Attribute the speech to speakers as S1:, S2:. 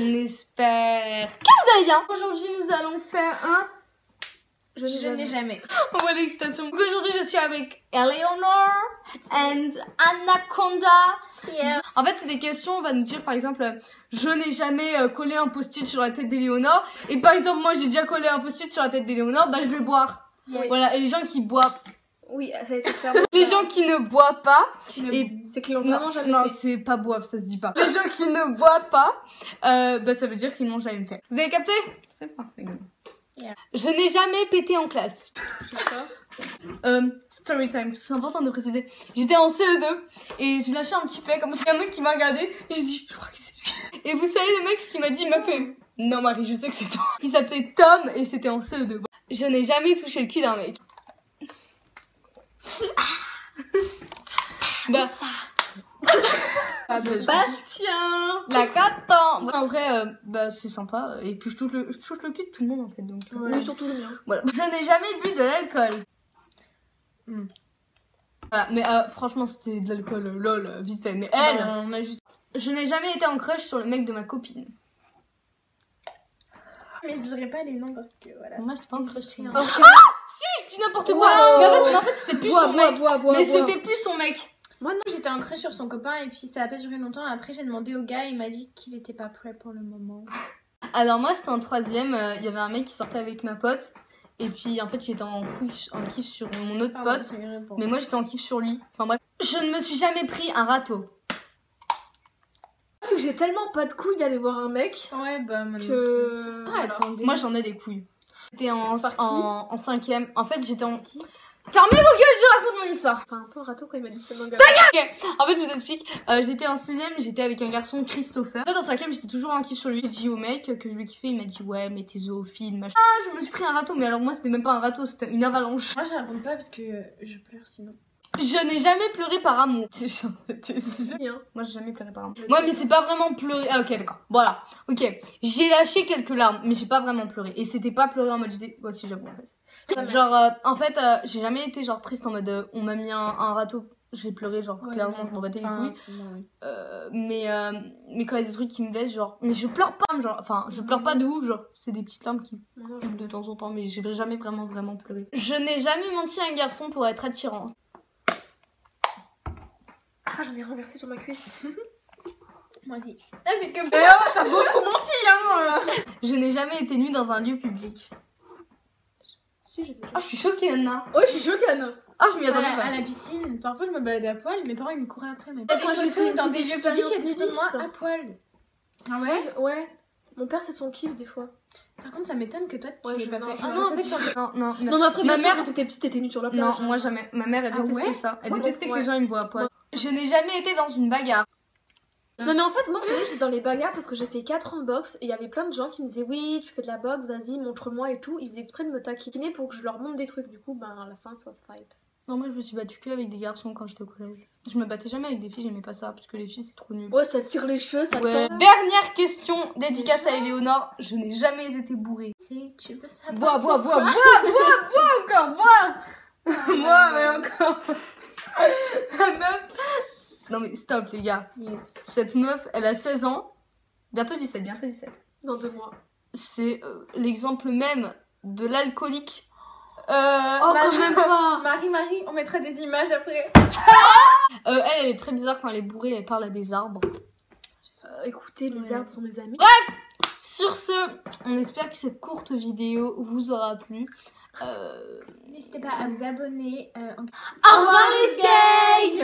S1: On espère que vous allez bien. Aujourd'hui, nous allons faire un...
S2: Je n'ai jamais.
S1: On voit l'excitation. Donc aujourd'hui, je suis avec Eleanor and Anaconda.
S2: Yeah.
S1: En fait, c'est des questions, on va nous dire par exemple, je n'ai jamais collé un post-it sur la tête d'Eleanor. Et par exemple, moi j'ai déjà collé un post-it sur la tête d'Eleanor, bah je vais boire.
S2: Yes.
S1: Voilà, et les gens qui boivent,
S2: Oui, ça a été fait.
S1: les gens qui ne boivent pas, et
S2: C'est qu'ils l'ont vraiment jamais
S1: non,
S2: fait.
S1: c'est pas boivent, ça se dit pas. Les gens qui ne boivent pas, bah ça veut dire qu'ils l'ont jamais fait. Vous avez capté? C'est parfait.
S2: Yeah.
S1: Je n'ai jamais pété en classe. Story time, c'est important de préciser. J'étais en CE2 et j'ai lâché un petit peu comme c'est un mec qui m'a regardé et j'ai dit je crois que c'est lui. Et vous savez le mec ce qu'il m'a dit, il m'a fait non Marie, je sais que c'est toi. Il s'appelait Tom et c'était en CE2. Bon. Je n'ai jamais touché le cul d'un mec. Bah ça.
S2: Bastien.
S1: La 4 ans. En vrai, bah c'est sympa et puis je touche le cul de tout le monde en fait donc.
S2: Ouais. Oui, surtout le mien.
S1: Voilà. Je n'ai jamais bu de l'alcool. Voilà, mais franchement c'était de l'alcool, lol, vite fait. Mais elle,
S2: on a juste...
S1: je n'ai jamais été en crush sur le mec de ma copine.
S2: Mais je dirais pas les noms parce que voilà.
S1: Moi je pas en crush sur
S2: Ah,
S1: Ah si, je dis n'importe quoi. Mais en fait c'était plus son mec. Mais c'était plus son mec.
S2: Moi non, j'étais en crush sur son copain et puis ça a pas duré longtemps. Après j'ai demandé au gars, il m'a dit qu'il était pas prêt pour le moment.
S1: Alors moi c'était en 3ème, il y avait un mec qui sortait avec ma pote. Et puis en fait j'étais en kiff sur mon autre pote. Mais moi j'étais en kiff sur lui. Enfin bref. Je ne me suis jamais pris un râteau.
S3: J'ai tellement pas de couilles d'aller voir un mec
S2: Ouais bah
S3: que...
S2: Ah attendez.
S1: Moi j'en ai des couilles. J'étais en 5ème. En fait j'étais en...
S3: Qui
S1: Fermez vos gueules, je raconte mon histoire.
S3: Enfin un peu râteau quand il m'a dit ça.
S1: En fait je vous explique, j'étais en 6ème, j'étais avec un garçon, Christopher. En fait en 5ème j'étais toujours en kiff sur lui. J'ai dit au mec que je lui kiffais, il m'a dit ouais mais t'es zoophile machin. Ah je me suis pris un râteau, mais alors moi c'était même pas un râteau, c'était une avalanche.
S2: Moi je raconte pas parce que je pleure sinon.
S1: Je n'ai jamais pleuré par amour. T'es sûr? Moi j'ai jamais pleuré par amour. Ouais mais c'est pas vraiment pleurer. Ah ok d'accord. Voilà. Ok. J'ai lâché quelques larmes mais j'ai pas vraiment pleuré. Et c'était pas pleurer en mode j'étais... Ouais si j'avoue en fait. Genre en fait j'ai jamais été genre triste en mode on m'a mis un râteau. J'ai pleuré genre clairement je m'en battais les couilles. Mais quand il y a des trucs qui me blessent genre... Mais je pleure pas genre... Enfin je pleure pas de ouf genre. C'est des petites larmes qui coulent de temps en temps mais j'ai jamais vraiment pleuré. Je n'ai jamais menti à un garçon pour être attirant.
S3: Ah j'en ai renversé sur ma cuisse.
S2: Moi aussi. Ah mais comme
S3: T'as beaucoup menti hein.
S1: Je n'ai jamais été nue dans un lieu public.
S3: Si j'ai
S1: Ah je suis choquée Anna.
S3: Oh je suis choquée Anna.
S1: Ah je m'y attendais pas.
S2: à la piscine, parfois je me baladais à poil, mes parents ils me couraient après. Mais
S3: Moi, j'ai fait une
S2: dans des
S3: petite
S2: lieux publics, il y a des
S3: expérience
S2: photos de moi
S3: nudiste.
S2: à poil.
S3: Ah ouais. Ouais. Mon père c'est son kiff des fois.
S2: Par contre, ça m'étonne que toi tu
S3: Ouais,
S2: l'aies
S3: je-
S2: pas
S3: non,
S2: fait.
S3: je
S2: Ah
S3: l'aurais
S2: non, en
S3: pas
S2: fait,
S3: dit.
S2: genre...
S1: Non,
S3: Non mais après
S1: ma
S3: bien sûr,
S1: mère
S3: quand t'étais petite t'étais nue sur la plage.
S1: non, moi jamais. Ma mère elle
S2: Ah
S1: détestait
S2: ouais
S1: ça. Elle
S3: Ouais,
S1: détestait que
S3: ouais.
S1: les gens ils me voient à poil. Je n'ai jamais été dans une bagarre.
S3: Non mais en fait moi vous savez j'étais dans les bagarres parce que j'ai fait 4 ans de boxe et il y avait plein de gens qui me disaient oui tu fais de la boxe vas-y montre-moi et tout. Ils faisaient exprès de me taquiner pour que je leur montre des trucs. Du coup ben à la fin ça se fight.
S1: Non moi je me suis battue que avec des garçons quand j'étais au collège. Je me battais jamais avec des filles, j'aimais pas ça parce que les filles c'est trop nul.
S3: Ouais ça tire les cheveux ça
S1: Ouais.
S3: tend.
S1: Dernière question dédicace à Éléonore. Je n'ai jamais été bourrée.
S2: Si tu veux savoir...
S1: Bois encore, bois. Moi mais encore. La meuf. Non mais stop les gars.
S2: Yes.
S1: Cette meuf, elle a 16 ans. Bientôt 17.
S3: Dans 2 mois.
S1: C'est l'exemple même de l'alcoolique.
S3: Oh quand même pas.
S2: Marie, on mettra des images après.
S1: Elle est très bizarre quand elle est bourrée, elle parle à des arbres.
S3: Écoutez les arbres sont mes amis.
S1: Sur ce, on espère que cette courte vidéo vous aura plu.
S2: N'hésitez pas à vous abonner.
S1: Au revoir les skates!